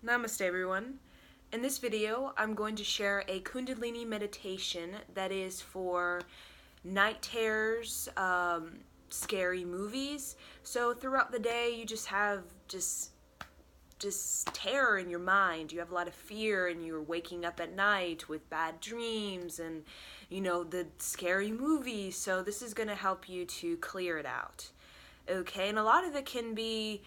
Namaste everyone. In this video, I'm going to share a Kundalini meditation that is for night terrors, scary movies. So throughout the day, you just have just terror in your mind. You have a lot of fear and you're waking up at night with bad dreams and the scary movies. So this is going to help you to clear it out. Okay, and a lot of it can be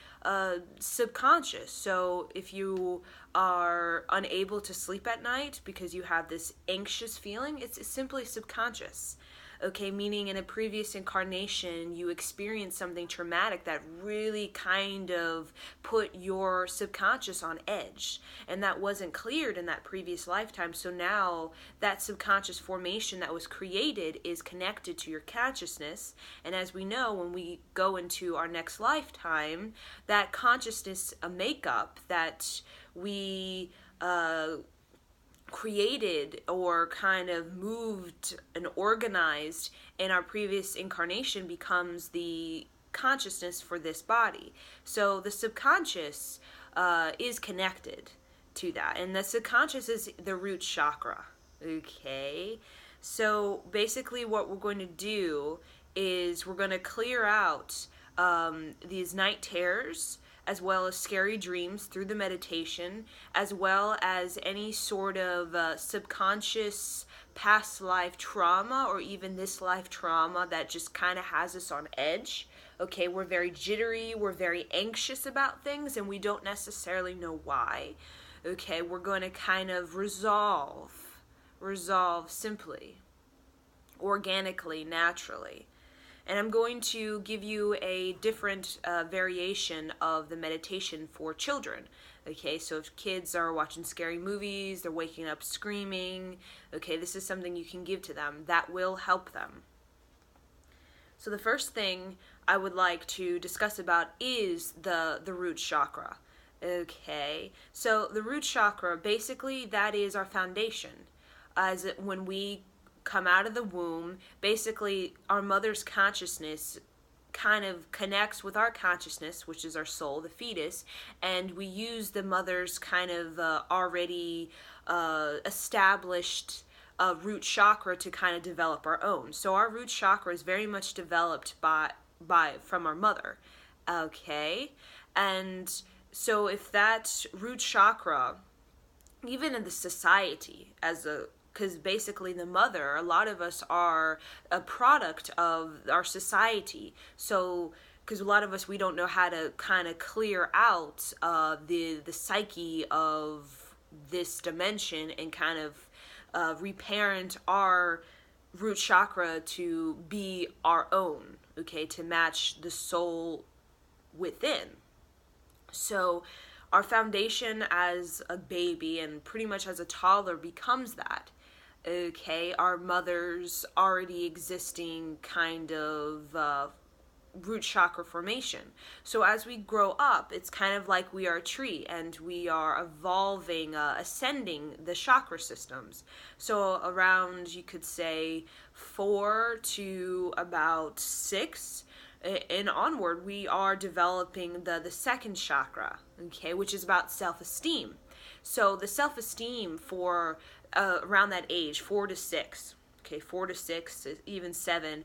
subconscious. So if you are unable to sleep at night because you have this anxious feeling, it's simply subconscious. Okay, meaning in a previous incarnation you experienced something traumatic that really kind of put your subconscious on edge, and that wasn't cleared in that previous lifetime. So now that subconscious formation that was created is connected to your consciousness, and as we know, when we go into our next lifetime, that consciousness makeup that we created or kind of moved and organized in our previous incarnation becomes the consciousness for this body. So the subconscious is connected to that, and the subconscious is the root chakra. Okay, so basically what we're going to do is we're going to clear out these night terrors as well as scary dreams through the meditation, as well as any sort of subconscious past life trauma or even this life trauma that just kind of has us on edge. Okay, we're very jittery, we're very anxious about things, and we don't necessarily know why. Okay, we're going to kind of resolve simply, organically, naturally. And I'm going to give you a different variation of the meditation for children. Okay, so if kids are watching scary movies, they're waking up screaming, okay, this is something you can give to them that will help them. So the first thing I would like to discuss about is the root chakra. Okay, so the root chakra, basically that is our foundation. When we come out of the womb, basically our mother's consciousness kind of connects with our consciousness, which is our soul, the fetus, and we use the mother's kind of already established root chakra to kind of develop our own. So our root chakra is very much developed from our mother. Okay, and so if that root chakra, even in the society because basically the mother, a lot of us are a product of our society. So because a lot of us, we don't know how to kind of clear out the psyche of this dimension and kind of reparent our root chakra to be our own, okay, to match the soul within. So our foundation as a baby and pretty much as a toddler becomes that. Okay, our mother's already existing kind of root chakra formation. So as we grow up, it's kind of like we are a tree and we are evolving, ascending the chakra systems. So around, you could say, 4 to about 6 and onward, we are developing the second chakra, okay, which is about self-esteem. So the self-esteem for around that age, 4 to 6, okay, 4 to 6, even 7,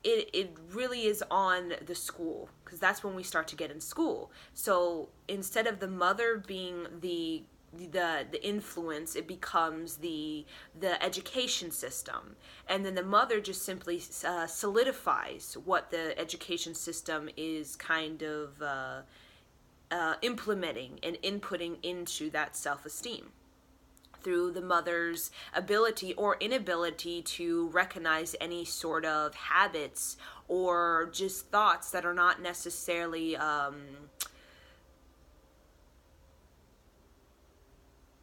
it really is on the school, because that's when we start to get in school. So instead of the mother being the influence, it becomes the education system, and then the mother just simply solidifies what the education system is kind of implementing and inputting into that self-esteem through the mother's ability or inability to recognize any sort of habits or just thoughts that are not necessarily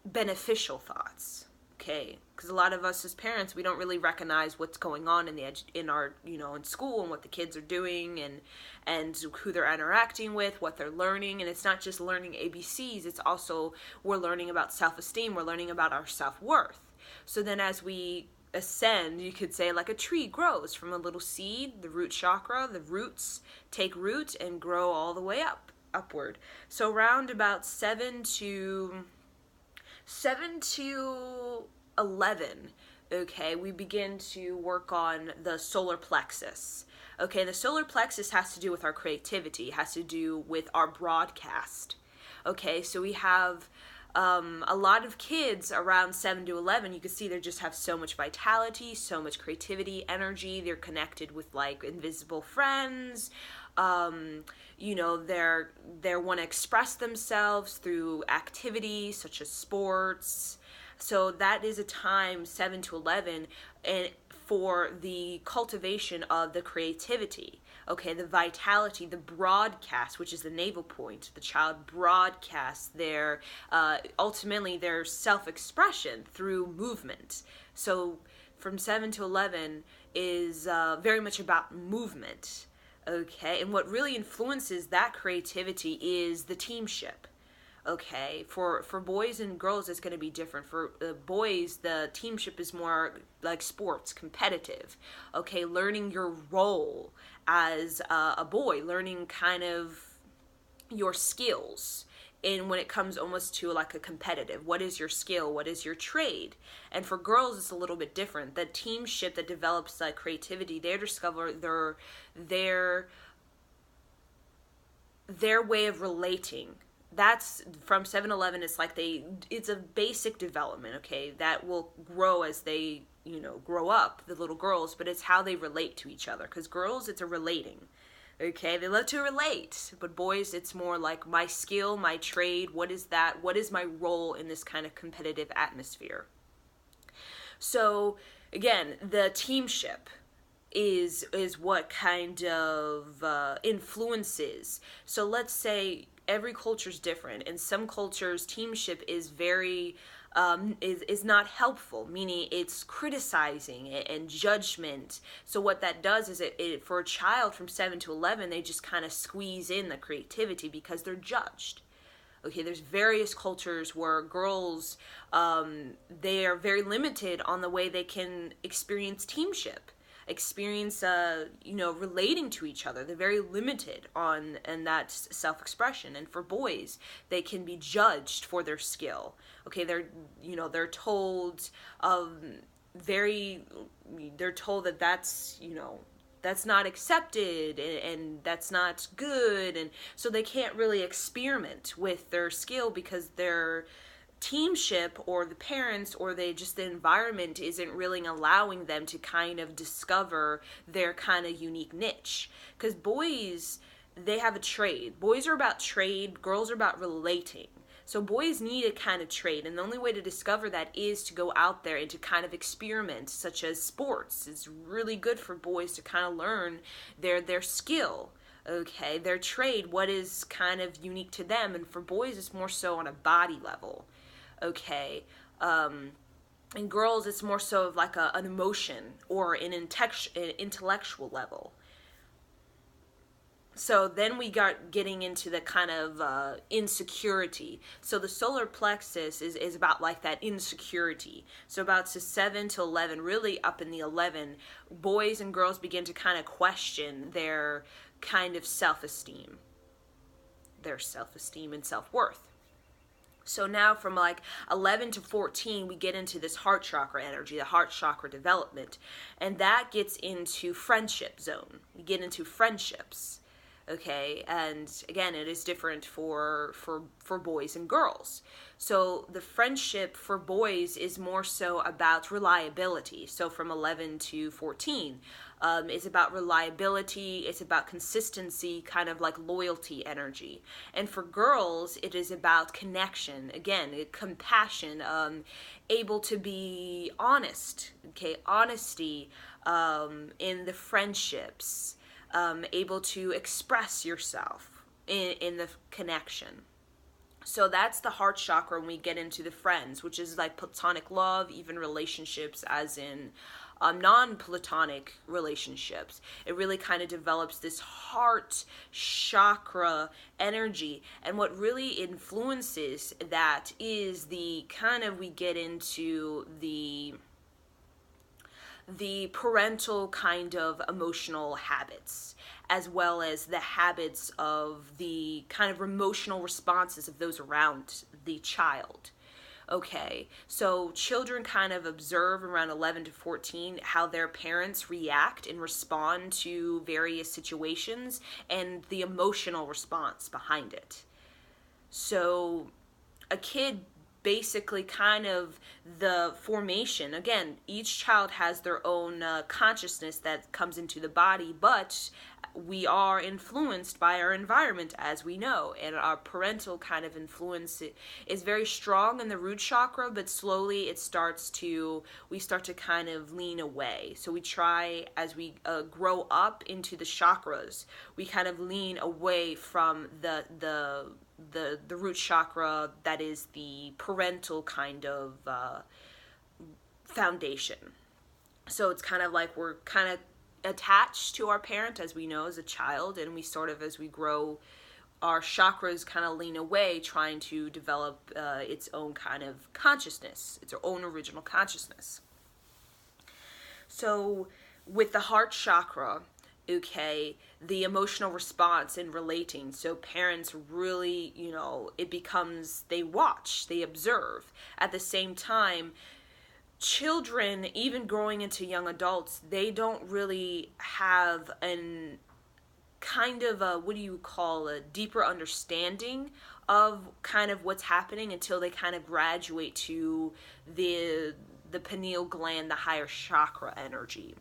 beneficial thoughts. Okay, because a lot of us as parents, we don't really recognize what's going on in our in school, and what the kids are doing, and who they're interacting with, what they're learning. And it's not just learning ABCs, it's also we're learning about self-esteem, we're learning about our self-worth. So then as we ascend, you could say, like a tree grows from a little seed, the root chakra, the roots take root and grow all the way up. upward. So around about 7 to 11, okay, we begin to work on the solar plexus. Okay, the solar plexus has to do with our creativity, has to do with our broadcast. Okay, so we have a lot of kids around 7 to 11, you can see they just have so much vitality, so much creativity, energy. They're connected with like invisible friends. They want to express themselves through activities such as sports. So that is a time, 7 to 11, and for the cultivation of the creativity. Okay, the vitality, the broadcast, which is the navel point. The child broadcasts their, ultimately their self-expression through movement. So from 7 to 11 is very much about movement. Okay, and what really influences that creativity is the teamship. Okay, for boys and girls it's going to be different. For boys, the teamship is more like sports, competitive. Okay, learning your role as a boy, learning kind of your skills. And when it comes almost to like a competitive, what is your skill, what is your trade? And for girls it's a little bit different. The teamship that develops like creativity, they discover their way of relating. That's from 7-11. It's a basic development, okay, that will grow as they grow up, the little girls, but it's how they relate to each other, because girls, it's a relating, okay, they love to relate, but boys, it's more like my skill, my trade, what is my role in this kind of competitive atmosphere. So again, the teamship is what kind of influences. So let's say every culture is different. In some cultures, teamship is very is not helpful, meaning it's criticizing and judgment. So what that does is it for a child from 7 to 11, they just kind of squeeze in the creativity because they're judged. Okay, there's various cultures where girls, they are very limited on the way they can experience teamship, experience relating to each other. They're very limited on and that self-expression. And for boys, they can be judged for their skill. Okay, they're told they're told that that's not accepted and that's not good, and so they can't really experiment with their skill because their teamship or the parents or the environment isn't really allowing them to kind of discover their kind of unique niche. Because boys, they have a trade. Boys are about trade, girls are about relating. So boys need a kind of trade, and the only way to discover that is to go out there and to kind of experiment, such as sports. It's really good for boys to kind of learn their skill, okay, their trade, what is kind of unique to them. And for boys, it's more so on a body level. Okay, and girls, it's more so of like an emotion or an intellectual level. So then we got getting into the kind of insecurity. So the solar plexus is about like that insecurity. So about 7 to 11, really up in the 11, boys and girls begin to kind of question their kind of self-esteem and self-worth. So now from like 11 to 14, we get into this heart chakra energy, the heart chakra development. And that gets into friendship zone. We get into friendships. Okay, and again, it is different for boys and girls. So the friendship for boys is more so about reliability. So from 11 to 14, it's about reliability, it's about consistency, kind of like loyalty energy. And for girls, it is about connection, again, compassion, able to be honest, okay, honesty in the friendships. Able to express yourself in the connection. So that's the heart chakra when we get into the friends, which is like platonic love, even relationships as in non-platonic relationships. It really kind of develops this heart chakra energy. And what really influences that is the kind of, we get into the the parental kind of emotional habits, as well as the habits of the kind of emotional responses of those around the child. Okay, so children kind of observe around 11 to 14 how their parents react and respond to various situations and the emotional response behind it. So a kid basically kind of the formation, again, each child has their own consciousness that comes into the body, but we are influenced by our environment, as we know, and our parental kind of influence is very strong in the root chakra, but slowly we start to kind of lean away. So we try, as we grow up into the chakras, we kind of lean away from the root chakra that is the parental kind of foundation. So it's kind of like we're kind of attached to our parent, as we know, as a child, and we sort of, as we grow, our chakras kind of lean away, trying to develop its own kind of consciousness, its own original consciousness. So with the heart chakra, okay, the emotional response in relating, so parents really, it becomes, they watch, they observe. At the same time, children, even growing into young adults, they don't really have an kind of a deeper understanding of kind of what's happening until they kind of graduate to the pineal gland, the higher chakra energy.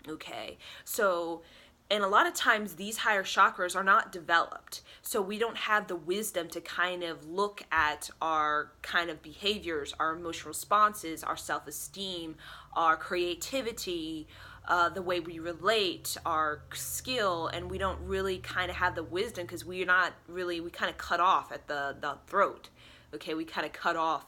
Okay, so, and a lot of times these higher chakras are not developed, so we don't have the wisdom to kind of look at our kind of behaviors, our emotional responses, our self-esteem, our creativity, the way we relate, our skill, and we don't really kind of have the wisdom because we kind of cut off at the throat. Okay, we kind of cut off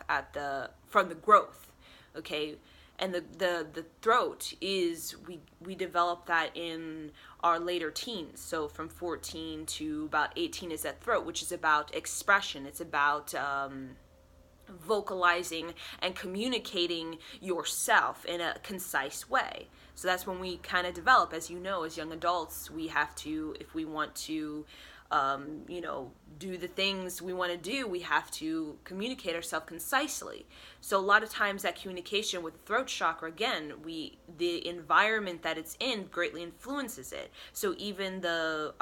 from the growth. Okay, and the throat is, we develop that in our later teens. So from 14 to about 18 is that throat, which is about expression. It's about vocalizing and communicating yourself in a concise way. So that's when we kind of develop, as you know, as young adults, we have to, if we want to do the things we want to do, we have to communicate ourselves concisely. So a lot of times that communication with the throat chakra, again, the environment that it's in greatly influences it. So even the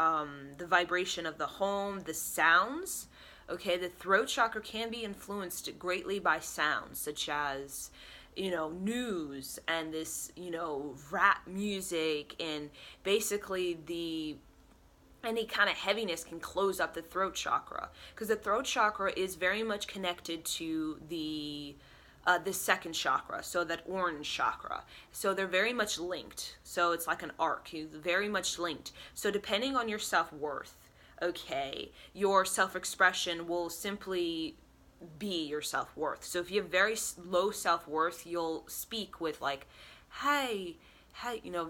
vibration of the home, the sounds, okay, the throat chakra can be influenced greatly by sounds such as news and this rap music, and basically any kind of heaviness can close up the throat chakra, because the throat chakra is very much connected to the second chakra, so that orange chakra. So they're very much linked. So it's like an arc, very much linked. So depending on your self-worth, okay, your self-expression will simply be your self-worth. So if you have very low self-worth, you'll speak with like, hey,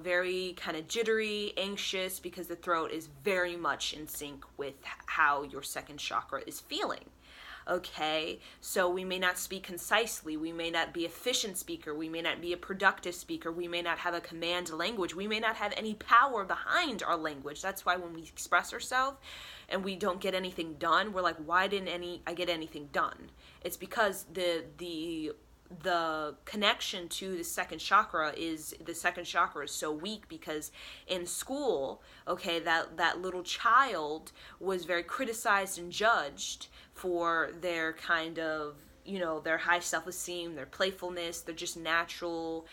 very kind of jittery, anxious, because the throat is very much in sync with how your second chakra is feeling. Okay, so we may not speak concisely, we may not be an efficient speaker, we may not be a productive speaker, we may not have a command language, we may not have any power behind our language. That's why when we express ourselves and we don't get anything done, we're like, why didn't I get anything done? It's because the connection to the second chakra is so weak, because in school, okay, that little child was very criticized and judged for their kind of, their high self-esteem, their playfulness, their just natural,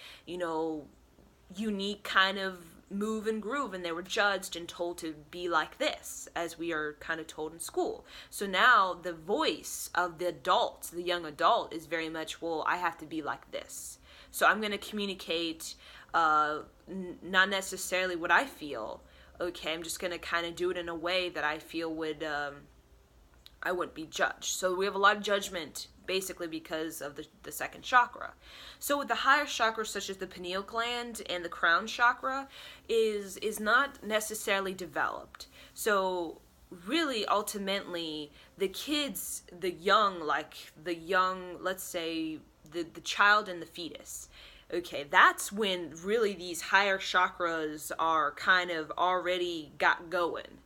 unique kind of move and groove, and they were judged and told to be like this, as we are kind of told in school. So now the voice of the adult, the young adult, is very much, well, I have to be like this. So I'm going to communicate not necessarily what I feel. Okay, I'm just going to kind of do it in a way that I feel I wouldn't be judged. So we have a lot of judgment basically because of the second chakra. So with the higher chakras, such as the pineal gland and the crown chakra, is not necessarily developed. So really, ultimately, the kids, let's say the child and the fetus, Okay, that's when really these higher chakras are kind of already got going.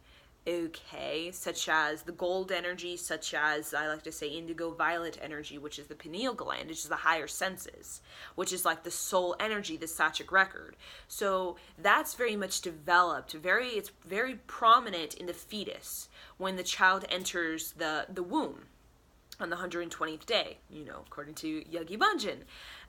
Okay, such as the gold energy, such as I like to say indigo violet energy, which is the pineal gland, which is the higher senses, which is like the soul energy, the Sachic record. So that's very much developed. It's very prominent in the fetus when the child enters the womb on the 120th day, according to Yogi Bhajan.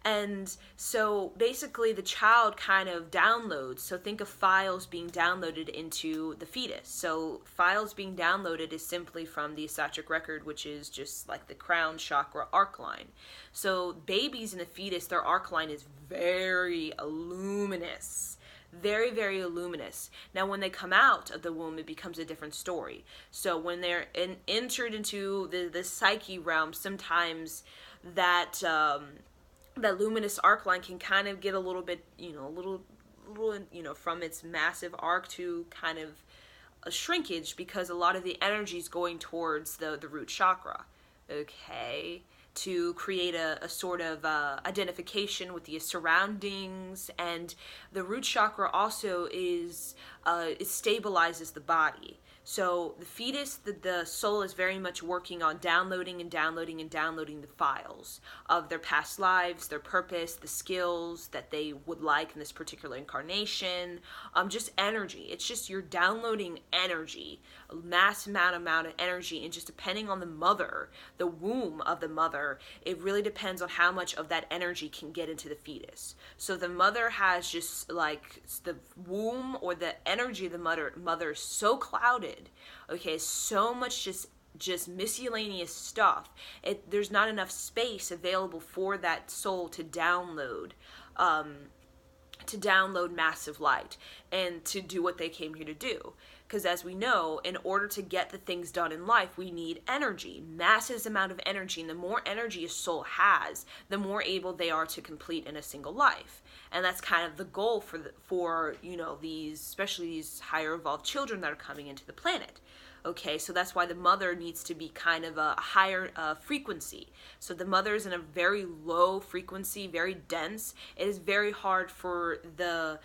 And so basically the child kind of downloads. So think of files being downloaded into the fetus. So files being downloaded is simply from the Akashic record, which is just like the crown chakra arc line. So babies in the fetus, their arc line is very luminous. Very, very luminous. Now, when they come out of the womb, it becomes a different story. So when they're entered into the psyche realm, sometimes that that luminous arc line can kind of get a little bit, from its massive arc to kind of a shrinkage, because a lot of the energy is going towards the root chakra. Okay, to create a sort of identification with the surroundings. And the root chakra also is it stabilizes the body. So the fetus, the soul is very much working on downloading and downloading and downloading the files of their past lives, their purpose, the skills that they would like in this particular incarnation, just energy. It's just you're downloading energy, a mass amount of energy, and just depending on the mother, the womb of the mother, it really depends on how much of that energy can get into the fetus. So the mother has just like the womb or the energy of the mother is so clouded. Okay, so much just miscellaneous stuff. There's not enough space available for that soul to download massive light and to do what they came here to do. Because as we know, in order to get the things done in life, we need energy, massive amount of energy. And the more energy a soul has, the more able they are to complete in a single life. And that's kind of the goal for these, especially these higher evolved children that are coming into the planet. Okay, so that's why the mother needs to be kind of a higher frequency. So the mother is in a very low frequency, very dense. It is very hard for the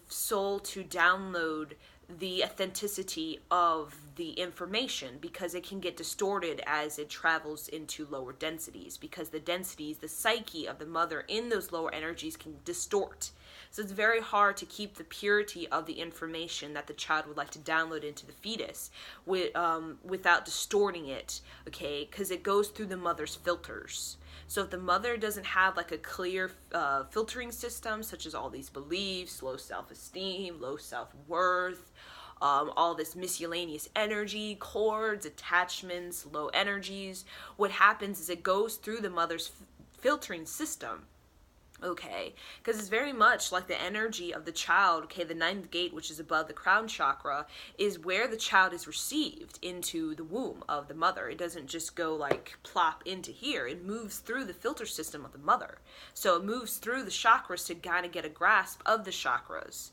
soul to download the authenticity of the information, because it can get distorted as it travels into lower densities, because the densities, the psyche of the mother in those lower energies can distort. So it's very hard to keep the purity of the information that the child would like to download into the fetus without distorting it, okay, because it goes through the mother's filters. So if the mother doesn't have like a clear filtering system, such as all these beliefs, low self-esteem, low self-worth, all this miscellaneous energy, cords, attachments, low energies, what happens is it goes through the mother's filtering system. Okay, because it's very much like the energy of the child. Okay, the ninth gate, which is above the crown chakra, is where the child is received into the womb of the mother. It doesn't just go like plop into here. It moves through the filter system of the mother. So it moves through the chakras to kind of get a grasp of the chakras.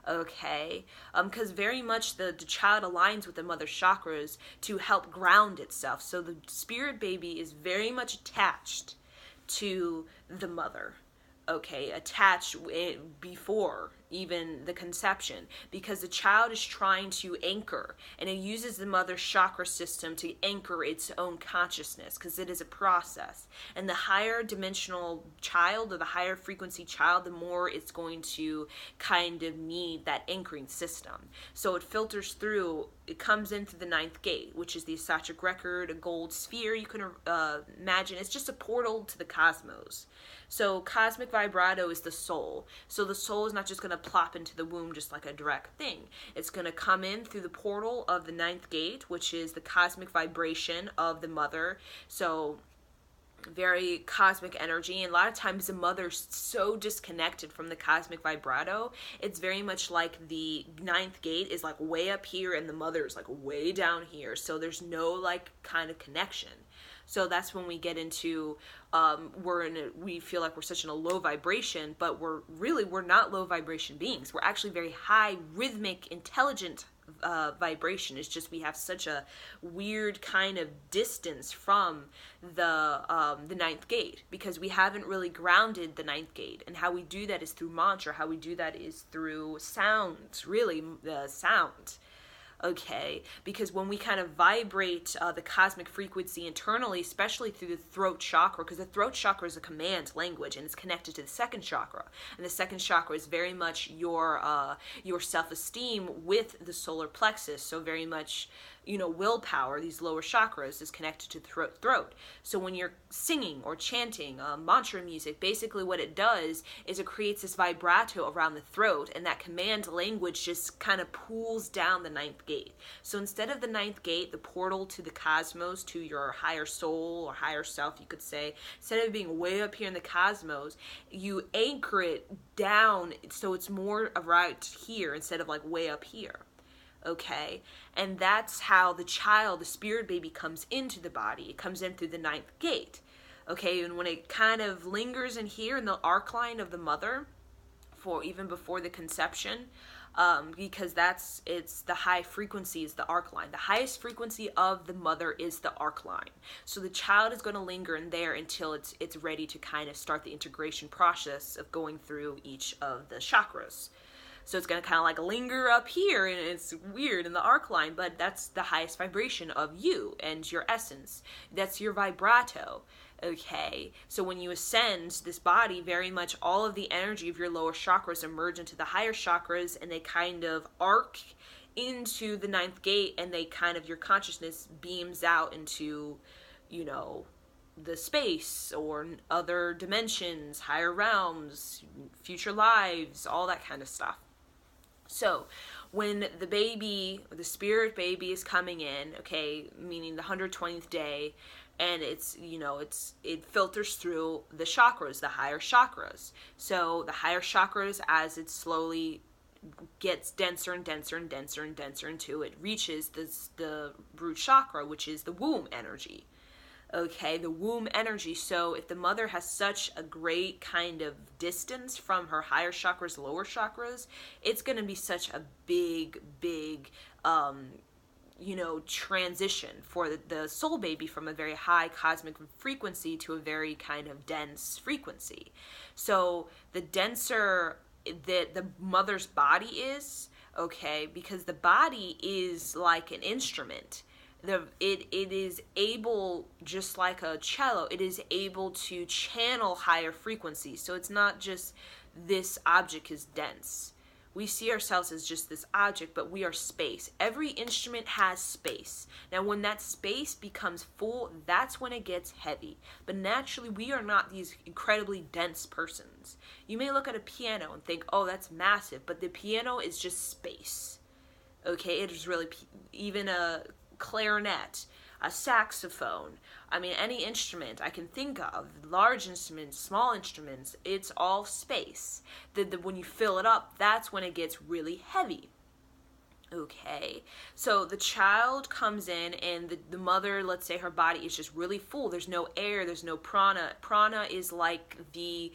Okay, because very much the child aligns with the mother's chakras to help ground itself. So the spirit baby is very much attached to the mother. Okay, attached before even the conception, because the child is trying to anchor, and it uses the mother's chakra system to anchor its own consciousness, because it is a process. And the higher dimensional child, or the higher frequency child, the more it's going to kind of need that anchoring system. So it filters through, it comes in through the ninth gate, which is the Akashic record, a gold sphere. You can imagine it's just a portal to the cosmos. So cosmic vibrato is the soul. So the soul is not just going to plop into the womb just like a direct thing. It's going to come in through the portal of the ninth gate, which is the cosmic vibration of the mother. So very cosmic energy, and a lot of times the mother's so disconnected from the cosmic vibrato. It's very much like the ninth gate is like way up here and the mother is like way down here, so there's no like kind of connection. So that's when we get into we feel like we're such in a low vibration, but we're not low vibration beings. We're actually very high, rhythmic, intelligent vibration. It's just we have such a weird kind of distance from the ninth gate, because we haven't really grounded the ninth gate. And how we do that is through mantra. How we do that is through sound, really, the sound. Okay, because when we kind of vibrate the cosmic frequency internally, especially through the throat chakra, because the throat chakra is a command language and it's connected to the second chakra, and the second chakra is very much your self-esteem with the solar plexus, so very much, you know, willpower, these lower chakras, is connected to the throat. So when you're singing or chanting mantra music, basically what it does is it creates this vibrato around the throat, and that command language just kind of pulls down the ninth gate. So instead of the ninth gate, the portal to the cosmos, to your higher soul or higher self, you could say, instead of being way up here in the cosmos, you anchor it down so it's more right here instead of like way up here. Okay, and that's how the child, the spirit baby, comes into the body. It comes in through the ninth gate. Okay, and when it kind of lingers in here in the arc line of the mother, for even before the conception, because it's the high frequency is the arc line. The highest frequency of the mother is the arc line. So the child is going to linger in there until it's ready to kind of start the integration process of going through each of the chakras. So it's going to kind of like linger up here, and it's weird in the arc line, but that's the highest vibration of you and your essence. That's your vibrato. Okay, so when you ascend this body, very much all of the energy of your lower chakras emerge into the higher chakras, and they kind of arc into the ninth gate, and they kind of, your consciousness beams out into, you know, the space or other dimensions, higher realms, future lives, all that kind of stuff. So when the baby, the spirit baby, is coming in, okay, meaning the 120th day, and it's, you know, it filters through the chakras, the higher chakras. So the higher chakras, as it slowly gets denser and denser and denser and denser until it reaches the root chakra, which is the womb energy. Okay, the womb energy. So if the mother has such a great kind of distance from her higher chakras, lower chakras, it's going to be such a big, you know, transition for the soul baby from a very high cosmic frequency to a very kind of dense frequency. So the denser the mother's body is, okay, because the body is like an instrument. It is able, just like a cello, it is able to channel higher frequencies. So it's not just this object is dense. We see ourselves as just this object, but we are space. Every instrument has space. Now, when that space becomes full, that's when it gets heavy. But naturally, we are not these incredibly dense persons. You may look at a piano and think, oh, that's massive, but the piano is just space. Okay, it is really, even a clarinet, a saxophone, I mean, any instrument I can think of, large instruments, small instruments, it's all space. When you fill it up, that's when it gets really heavy. Okay, so the child comes in, and the mother, let's say her body is just really full. There's no air, there's no prana. Prana is like the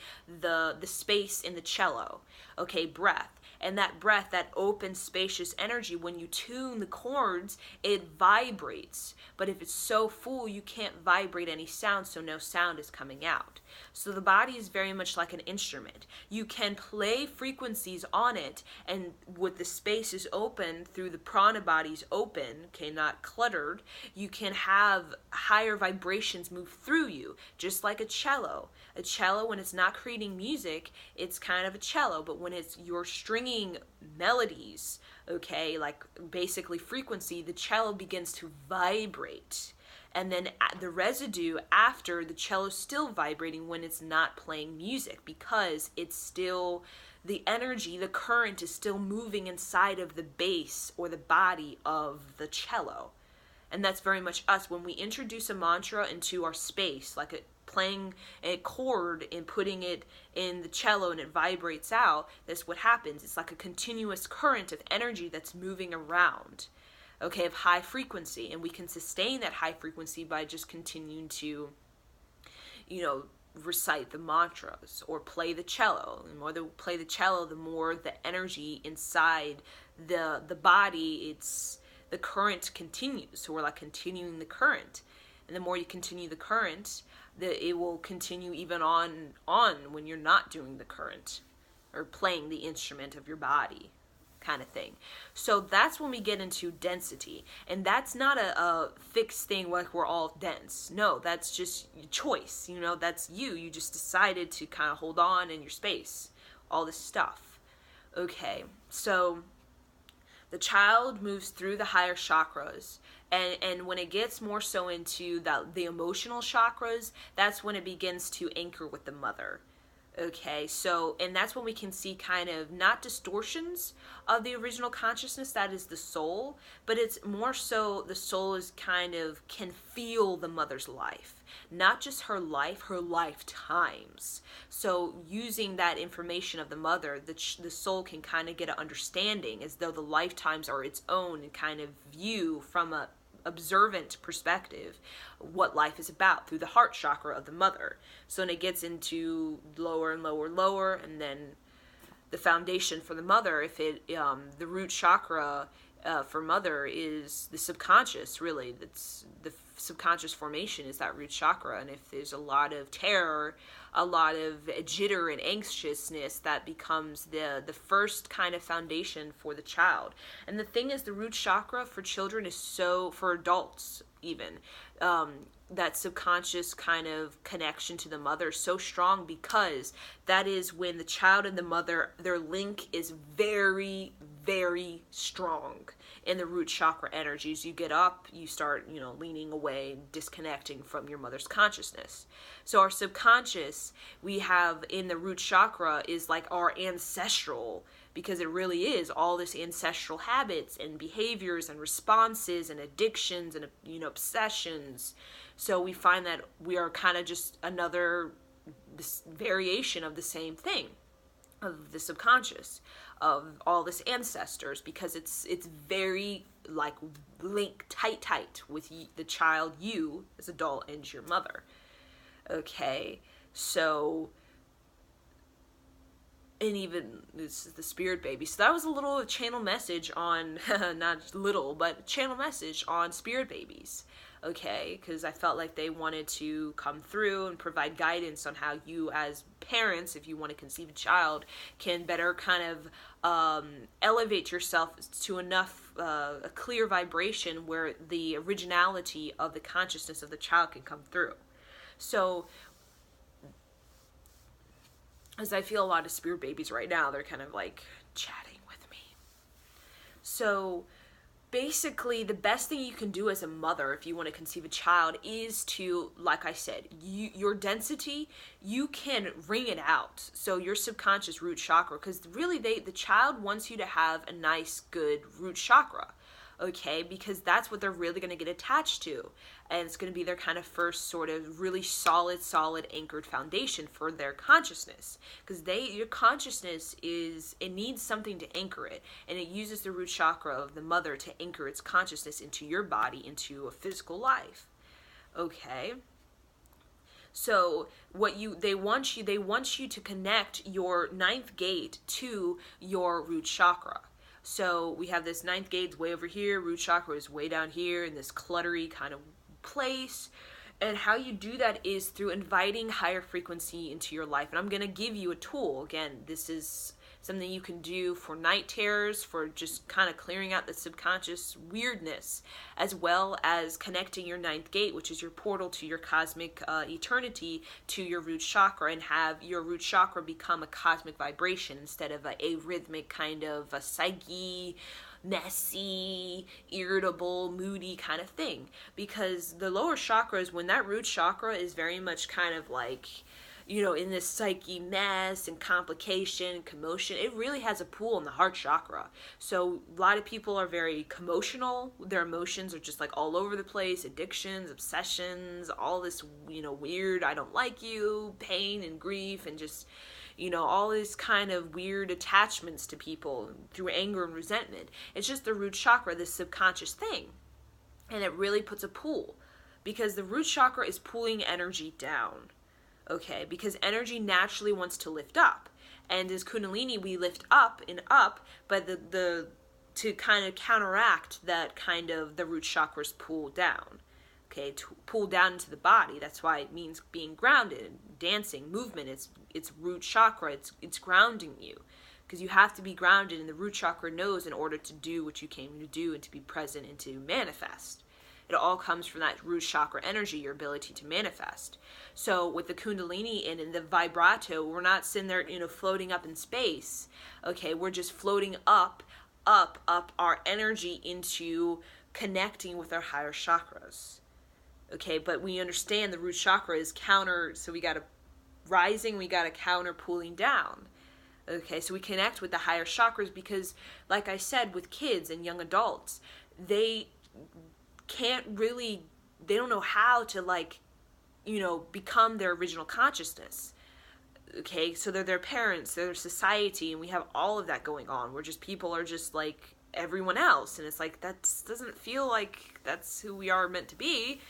space in the cello. Okay, breath. And that breath, that open, spacious energy, when you tune the chords, it vibrates. But if it's so full, you can't vibrate any sound, so no sound is coming out. So the body is very much like an instrument. You can play frequencies on it, and with the spaces open, through the prana bodies open, okay, not cluttered, you can have higher vibrations move through you, just like a cello. A cello, when it's not creating music, it's kind of a cello, but when you're stringing melodies, okay, like basically frequency, the cello begins to vibrate. And then the residue after, the cello's still vibrating when it's not playing music, because it's still, the energy, the current is still moving inside of the bass or the body of the cello. And that's very much us. When we introduce a mantra into our space, like playing a chord and putting it in the cello and it vibrates out, that's what happens. It's like a continuous current of energy that's moving around, okay, of high frequency. And we can sustain that high frequency by just continuing to, you know, recite the mantras or play the cello. The more they play the cello, the more the energy inside the body, it's the current continues. So we're like continuing the current, and the more you continue the current, it will continue even on when you're not doing the current or playing the instrument of your body, kind of thing. So that's when we get into density, and that's not a fixed thing like we're all dense. No, that's just your choice. That's you just decided to kind of hold on in your space, all this stuff. Okay, so the child moves through the higher chakras, and when it gets more so into the emotional chakras, that's when it begins to anchor with the mother. Okay, so, and that's when we can see kind of not distortions of the original consciousness, that is the soul, but it's more so the soul is kind of can feel the mother's life, not just her life, her lifetimes. So using that information of the mother, the soul can kind of get an understanding as though the lifetimes are its own and kind of view from a observant perspective what life is about through the heart chakra of the mother. So when it gets into lower and lower, and then the foundation for the mother, if it the root chakra for mother is the subconscious, really. That's the subconscious formation is that root chakra. And if there's a lot of terror, a lot of jitter and anxiousness, that becomes the first kind of foundation for the child. And the thing is, the root chakra for children is so, for adults even, that subconscious kind of connection to the mother is so strong, because that is when the child and the mother, their link is very, very strong in the root chakra energies. You get up, you start, leaning away, disconnecting from your mother's consciousness. So our subconscious, we have in the root chakra, is like our ancestral, because it really is all this ancestral habits and behaviors and responses and addictions and, obsessions. So we find that we are kind of just another this variation of the same thing, of the subconscious, of all this ancestors, because it's very like linked tight with the child, you as adult, and your mother. Okay, so, and even this is the spirit baby. So that was a little channel message on not little, but channel message on spirit babies. Okay, because I felt like they wanted to come through and provide guidance on how you as parents, if you want to conceive a child, can better kind of elevate yourself to enough a clear vibration where the originality of the consciousness of the child can come through. So, as I feel a lot of spirit babies right now, they're kind of like chatting with me. So basically, the best thing you can do as a mother if you want to conceive a child is to, like I said, your density, you can ring it out. So your subconscious root chakra, because really the child wants you to have a nice, good root chakra. Okay, because that's what they're really going to get attached to, and it's going to be their kind of first sort of really solid anchored foundation for their consciousness, because your consciousness it needs something to anchor it, and it uses the root chakra of the mother to anchor its consciousness into your body, into a physical life. Okay, so they want you to connect your ninth gate to your root chakra. So we have this ninth gate way over here, root chakra is way down here in this cluttery kind of place. And how you do that is through inviting higher frequency into your life. And I'm going to give you a tool. Again, this is something you can do for night terrors, for just kind of clearing out the subconscious weirdness, as well as connecting your ninth gate, which is your portal to your cosmic eternity, to your root chakra, and have your root chakra become a cosmic vibration instead of a rhythmic kind of a psyche, messy, irritable, moody kind of thing. Because the lower chakras, when that root chakra is very much kind of like, in this psyche mess and complication and commotion, it really has a pool in the heart chakra. So a lot of people are very commotional. Their emotions are just like all over the place, addictions, obsessions, all this, weird, I don't like you, pain and grief, and just, all this kind of weird attachments to people through anger and resentment. It's just the root chakra, this subconscious thing. And it really puts a pull, because the root chakra is pulling energy down. Okay, because energy naturally wants to lift up. And as Kundalini, we lift up and up, but the to kind of counteract that kind of the root chakras pull down. Okay, to pull down into the body. That's why it means being grounded, dancing, movement. It's root chakra. It's grounding you, because you have to be grounded, and the root chakra knows in order to do what you came to do and to be present and to manifest. It all comes from that root chakra energy, your ability to manifest. So with the Kundalini and in the vibrato, we're not sitting there, floating up in space. Okay, we're just floating up our energy into connecting with our higher chakras. Okay, but we understand the root chakra is counter, so we got to rising, we got to counter pulling down. Okay, so we connect with the higher chakras because, like I said, with kids and young adults, they don't know how to become their original consciousness. Okay, so they're their parents, they're their society, and we have all of that going on. People are just like everyone else, and it's like, that doesn't feel like that's who we are meant to be.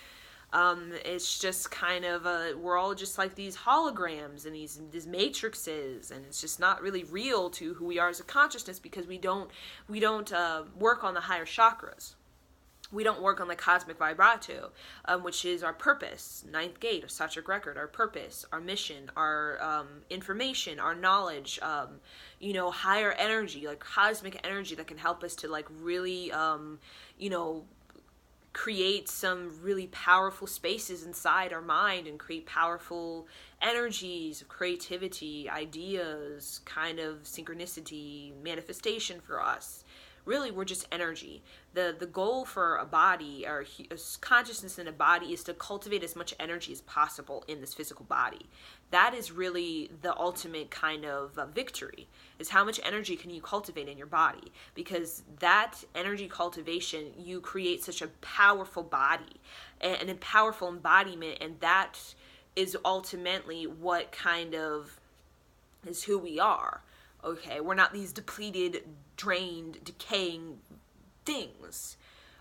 It's just kind of we're all just like these holograms and these matrices, and it's just not really real to who we are as a consciousness, because we don't work on the higher chakras. We don't work on the cosmic vibrato, which is our purpose, ninth gate, our Sattvic record, our purpose, our mission, our information, our knowledge, higher energy, like cosmic energy that can help us to really, create some really powerful spaces inside our mind and create powerful energies of creativity, ideas, kind of synchronicity, manifestation for us. Really, we're just energy. The goal for a body, or consciousness in a body, is to cultivate as much energy as possible in this physical body. That is really the ultimate kind of victory, is how much energy can you cultivate in your body. Because that energy cultivation, you create such a powerful body and a powerful embodiment, and that is ultimately what kind of is who we are. Okay, we're not these depleted, drained, decaying things.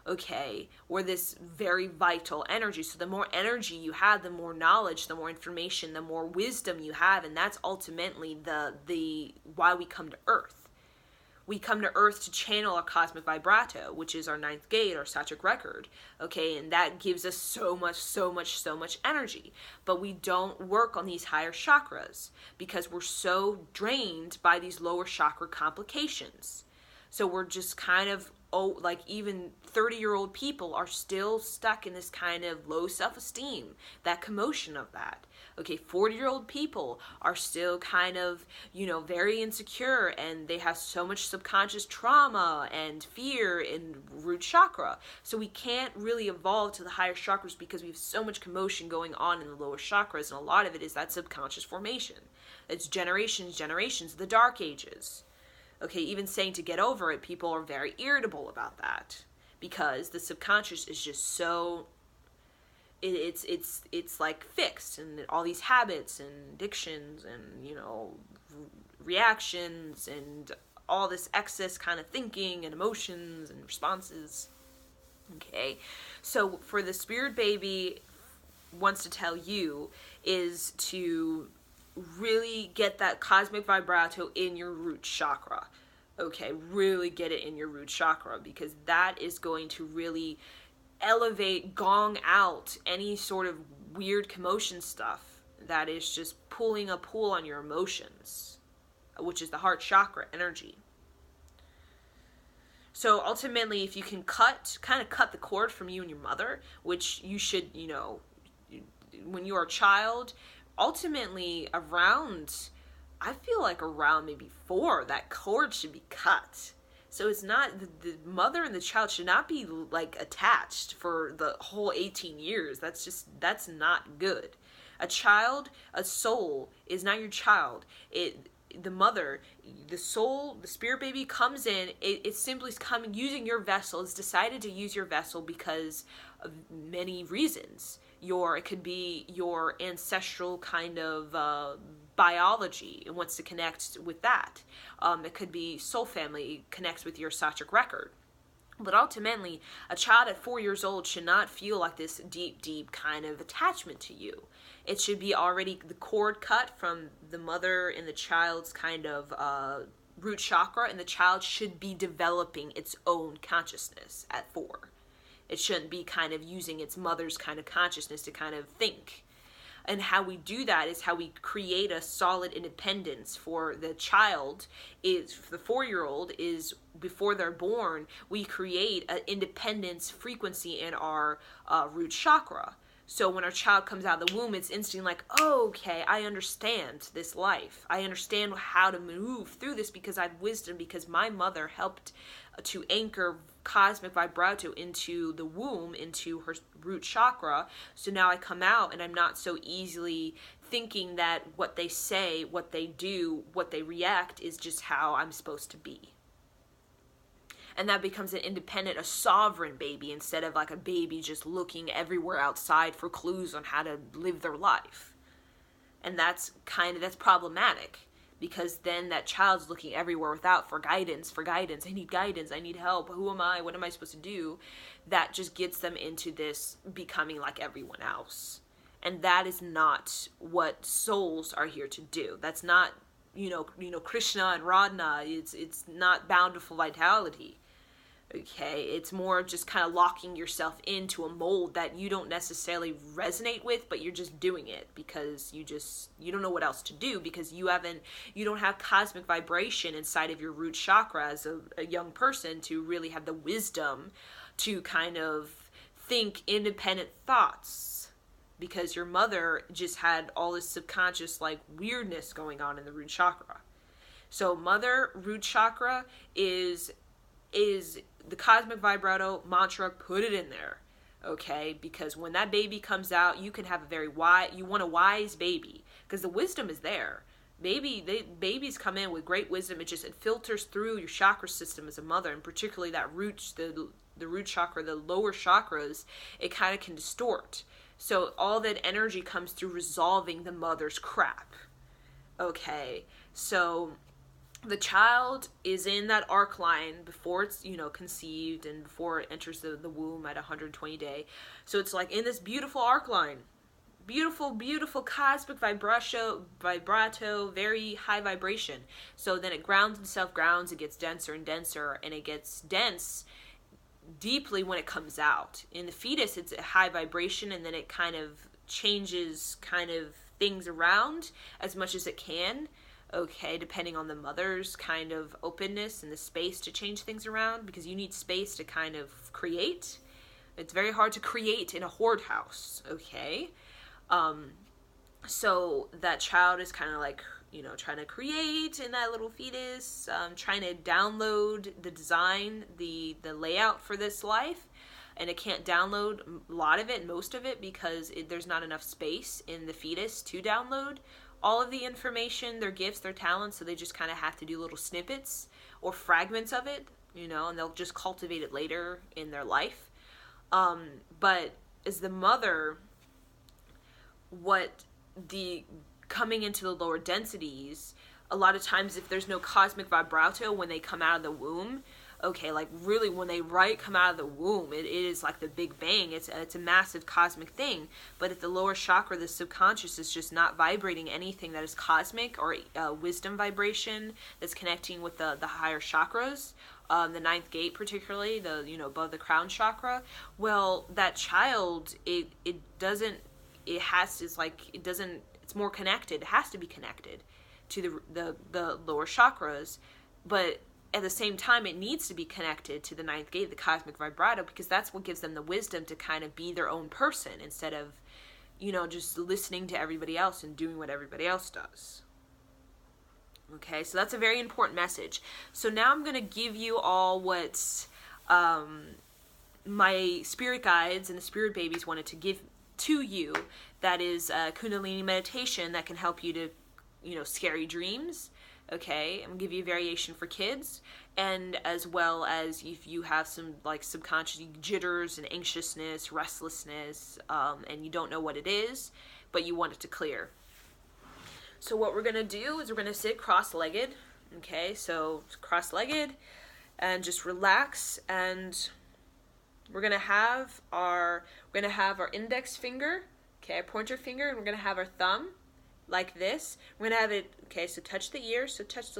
Okay, we're this very vital energy. So the more energy you have, the more knowledge, the more information, the more wisdom you have, and that's ultimately the why we come to Earth. We come to Earth to channel our cosmic vibrato, which is our ninth gate, our Sattvic record. Okay, and that gives us so much energy. But we don't work on these higher chakras because we're so drained by these lower chakra complications. So we're just kind of, even 30-year-old people are still stuck in this kind of low self-esteem, that commotion of that. Okay, 40-year-old people are still kind of, very insecure, and they have so much subconscious trauma and fear in root chakra. So we can't really evolve to the higher chakras because we have so much commotion going on in the lower chakras, and a lot of it is that subconscious formation. It's generations, the dark ages. Okay, even saying to get over it, people are very irritable about that because the subconscious is just so, it's like fixed, and all these habits and addictions and, reactions and all this excess kind of thinking and emotions and responses. Okay, so for the spirit baby wants to tell you is to really get that cosmic vibrato in your root chakra. Okay, really get it in your root chakra, because that is going to really elevate, gong out any sort of weird commotion stuff that is just pulling a pull on your emotions, which is the heart chakra energy. So ultimately, if you can cut the cord from you and your mother, which you should, when you're a child, ultimately I feel like around maybe 4, that cord should be cut. So it's not, the mother and the child should not be attached for the whole 18 years. That's not good. A soul is not your child. The mother, the soul, the spirit baby comes in, it's simply coming, using your vessel. It's decided to use your vessel because of many reasons. It could be your ancestral kind of biology and wants to connect with that. It could be soul family, connects with your Sattvic record. But ultimately, a child at 4 years old should not feel like this deep kind of attachment to you. It should be already the cord cut from the mother and the child's kind of root chakra, and the child should be developing its own consciousness at 4. It shouldn't be kind of using its mother's kind of consciousness to kind of think. And how we do that is how we create a solid independence for the child. Is for the 4-year-old is before they're born, we create an independence frequency in our root chakra. So when our child comes out of the womb, it's instantly like, oh, okay, I understand this life. I understand how to move through this because I have wisdom, because my mother helped to anchor cosmic vibrato into the womb, into her root chakra. So now I come out and I'm not so easily thinking that what they say, what they do, what they react is just how I'm supposed to be. And that becomes an independent, a sovereign baby, instead of like a baby just looking everywhere outside for clues on how to live their life. And that's problematic, because then that child's looking everywhere without for guidance. I need guidance, I need help, who am I, what am I supposed to do? That just gets them into this becoming like everyone else. And that is not what souls are here to do. That's not, Krishna and Radha. It's not bountiful vitality. Okay, it's more just kind of locking yourself into a mold that you don't necessarily resonate with, but you're just doing it because you don't know what else to do, because you don't have cosmic vibration inside of your root chakra as a young person to really have the wisdom to kind of think independent thoughts, because your mother just had all this subconscious like weirdness going on in the root chakra. So mother root chakra is the cosmic vibrato mantra, put it in there, okay? Because when that baby comes out, you can have you want a wise baby, because the wisdom is there. Babies come in with great wisdom. It filters through your chakra system as a mother, and particularly that the root chakra, the lower chakras, it kind of can distort. So all that energy comes through resolving the mother's crap, okay? So the child is in that arc line before it's, conceived and before it enters the womb at 120 day. So it's like in this beautiful arc line. Beautiful, beautiful cosmic vibrato, very high vibration. So then it grounds itself, it gets denser and denser, and it gets dense deeply when it comes out. In the fetus, it's a high vibration, and then it kind of changes things around as much as it can. Okay, depending on the mother's kind of openness and the space to change things around, because you need space to kind of create. It's very hard to create in a horde house, okay? So that child is kind of like, trying to create in that little fetus, trying to download the design, the layout for this life, and it can't download a lot of it, most of it, because there's not enough space in the fetus to download all of the information, their gifts, their talents, so they just kind of have to do little snippets or fragments of it, and they'll just cultivate it later in their life. But as the mother, coming into the lower densities, a lot of times if there's no cosmic vibrato when they come out of the womb, okay, like really when they come out of the womb, it is like the Big Bang. It's a massive cosmic thing. But at the lower chakra, the subconscious is just not vibrating anything that is cosmic or wisdom vibration that's connecting with the higher chakras, the ninth gate particularly, above the crown chakra. Well, that child, it's more connected. It has to be connected to the lower chakras, but at the same time, it needs to be connected to the ninth gate, the cosmic vibrato, because that's what gives them the wisdom to kind of be their own person instead of, just listening to everybody else and doing what everybody else does. Okay, so that's a very important message. So now I'm going to give you all what my spirit guides and the spirit babies wanted to give to you. That is Kundalini meditation that can help you to, scary dreams. Okay, I'm going to give you a variation for kids, and as well as if you have some like subconscious jitters and anxiousness, restlessness, and you don't know what it is, but you want it to clear. So what we're going to do is we're going to sit cross-legged, okay, so cross-legged, and just relax, and we're going to have our index finger, okay, our pointer finger, and we're going to have our thumb like this. We're going to have it, okay, so touch the ear, so touch the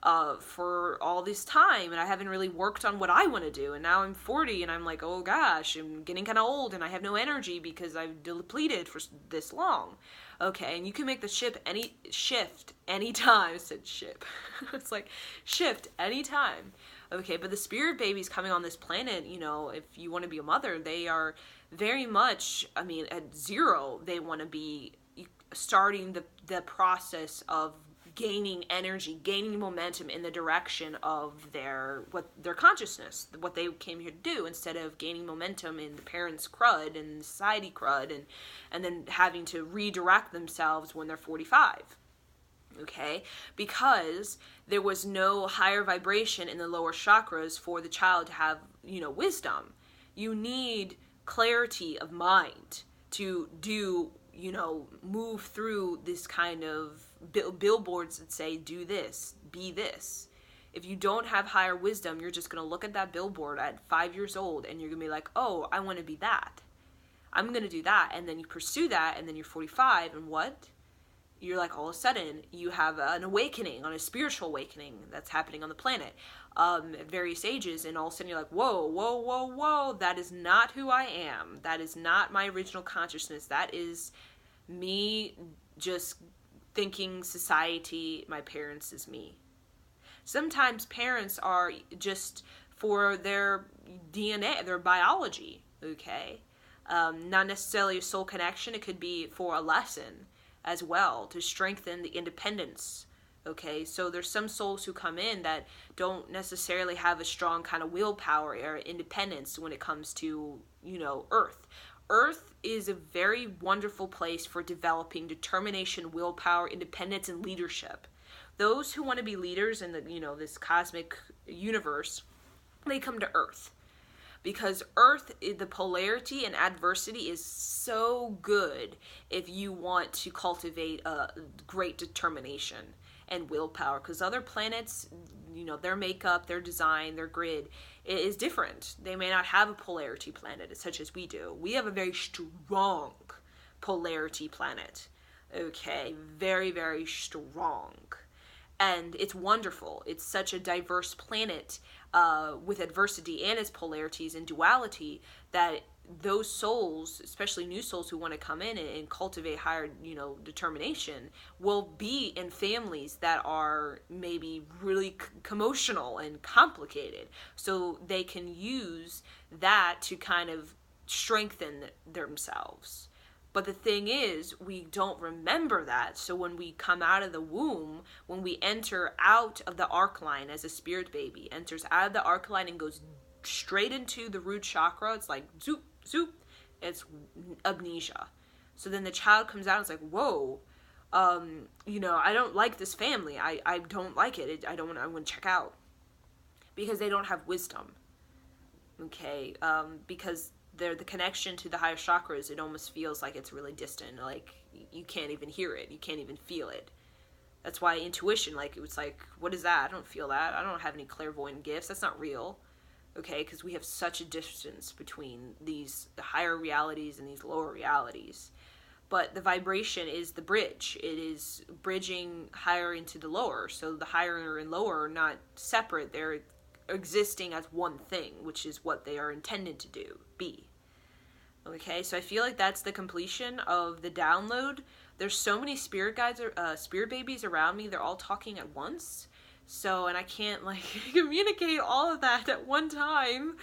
for all this time, and I haven't really worked on what I want to do, and now I'm 40 and I'm like, oh gosh, I'm getting kind of old and I have no energy because I've depleted for this long. Okay, and you can make the shift anytime. I said ship. It's like shift anytime. Okay, but the spirit babies coming on this planet, you know, if you want to be a mother, they are very much, I mean, at 0, they want to be starting the process of gaining energy, gaining momentum in the direction of their consciousness, what they came here to do, instead of gaining momentum in the parents' crud and society crud, and then having to redirect themselves when they're 45. Okay, because there was no higher vibration in the lower chakras for the child to have, you know, wisdom. You need clarity of mind to do, you know, move through this kind of billboards that say, do this, be this. If you don't have higher wisdom, you're just going to look at that billboard at 5 years old and you're going to be like, oh, I want to be that. I'm going to do that. And then you pursue that, and then you're 45, and what? You're like, all of a sudden, you have an awakening, on a spiritual awakening that's happening on the planet at various ages, and all of a sudden you're like, whoa, whoa, whoa, whoa, that is not who I am. That is not my original consciousness. That is me just thinking society, my parents is me. Sometimes parents are just for their DNA, their biology, okay? Not necessarily a soul connection. It could be for a lesson as well, to strengthen the independence. Okay, so there's some souls who come in that don't necessarily have a strong kind of willpower or independence when it comes to, you know, Earth. Earth is a very wonderful place for developing determination, willpower, independence, and leadership. Those who want to be leaders in the, you know, this cosmic universe, they come to Earth. Because Earth, the polarity and adversity is so good if you want to cultivate a great determination and willpower. Because other planets, you know, their makeup, their design, their grid is different. They may not have a polarity planet such as we do. We have a very strong polarity planet. Okay, very, very strong. And it's wonderful. It's such a diverse planet with adversity and its polarities and duality, that those souls, especially new souls who want to come in and cultivate higher, you know, determination, will be in families that are maybe really commotional and complicated. So they can use that to kind of strengthen themselves. But the thing is, we don't remember that. So when we come out of the womb, when we enter out of the arc line as a spirit baby, enters out of the arc line and goes straight into the root chakra, it's like zoop, zoop, it's amnesia. So then the child comes out and it's like, whoa, you know, I don't like this family. I don't like it. I want to check out. Because they don't have wisdom. Okay, because the connection to the higher chakras, it almost feels like it's really distant. Like, you can't even hear it. You can't even feel it. That's why intuition, like, it was like, what is that? I don't feel that. I don't have any clairvoyant gifts. That's not real. Okay, because we have such a distance between the higher realities and these lower realities. But the vibration is the bridge. It is bridging higher into the lower. So the higher and lower are not separate. They're existing as one thing, which is what they are intended to be. Okay, so I feel like that's the completion of the download. There's so many spirit guides, spirit babies around me. They're all talking at once. So, and I can't, like, communicate all of that at one time.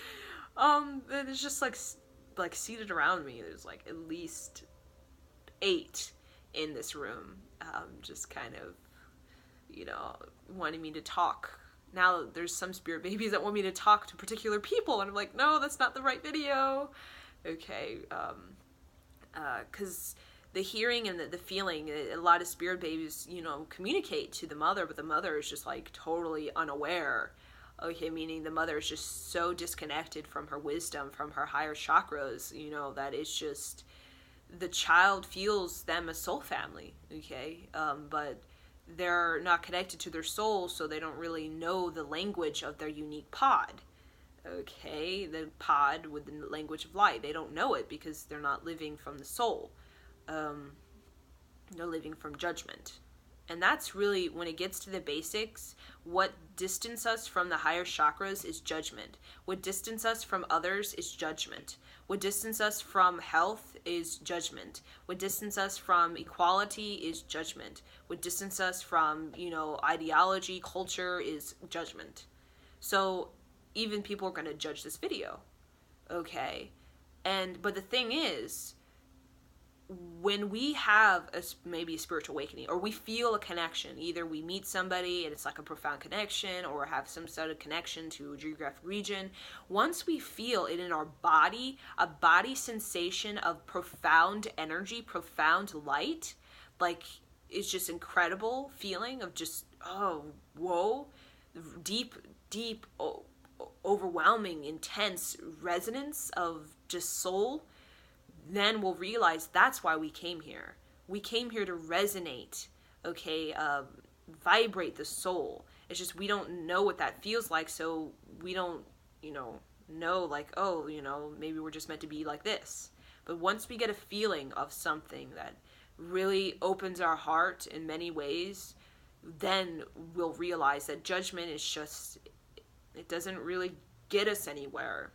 It's just, like seated around me. There's, like, at least 8 in this room. Just kind of, you know, wanting me to talk. Now, there's some spirit babies that want me to talk to particular people. And I'm like, no, that's not the right video. Okay, because the hearing and the feeling, a lot of spirit babies, you know, communicate to the mother, but the mother is just, like, totally unaware. Okay, meaning the mother is just so disconnected from her wisdom, from her higher chakras, you know, that it's just, the child feels them as soul family, okay, but they're not connected to their soul, so they don't really know the language of their unique pod. Okay, the pod with the language of light. They don't know it because they're not living from the soul. They're living from judgment. And that's really, when it gets to the basics, what distance us from the higher chakras is judgment. What distance us from others is judgment. What distance us from health is judgment. What distance us from equality is judgment. What distance us from, ideology, culture is judgment. So even people are going to judge this video. Okay? But the thing is, when we have maybe a spiritual awakening, or we feel a connection, either we meet somebody and it's like a profound connection, or have some sort of connection to a geographic region, once we feel it in our body, a body sensation of profound energy, profound light, like it's just incredible feeling of just, oh, whoa, deep, overwhelming, intense resonance of just soul, then we'll realize that's why we came here. We came here to resonate, okay, vibrate the soul. It's just we don't know what that feels like, so we don't, know like, oh, maybe we're just meant to be like this. But once we get a feeling of something that really opens our heart in many ways, then we'll realize that judgment is just, it doesn't really get us anywhere.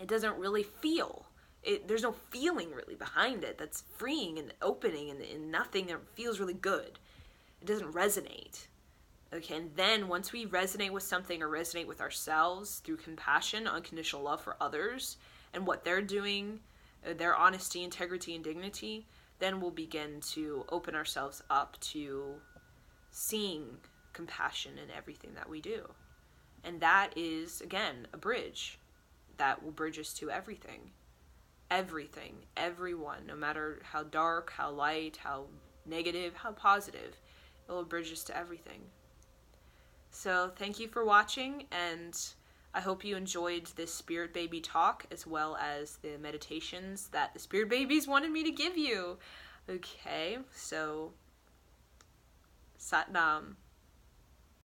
It doesn't really feel. There's no feeling really behind it that's freeing and opening and nothing that feels really good. It doesn't resonate. Okay, and then once we resonate with something, or resonate with ourselves through compassion, unconditional love for others, and what they're doing, their honesty, integrity, and dignity, then we'll begin to open ourselves up to seeing compassion in everything that we do. And that is, again, a bridge that will bridge us to everything. Everything, everyone, no matter how dark, how light, how negative, how positive, it will bridge us to everything. So thank you for watching, and I hope you enjoyed this Spirit Baby talk, as well as the meditations that the Spirit Babies wanted me to give you. Okay, so Sat Nam.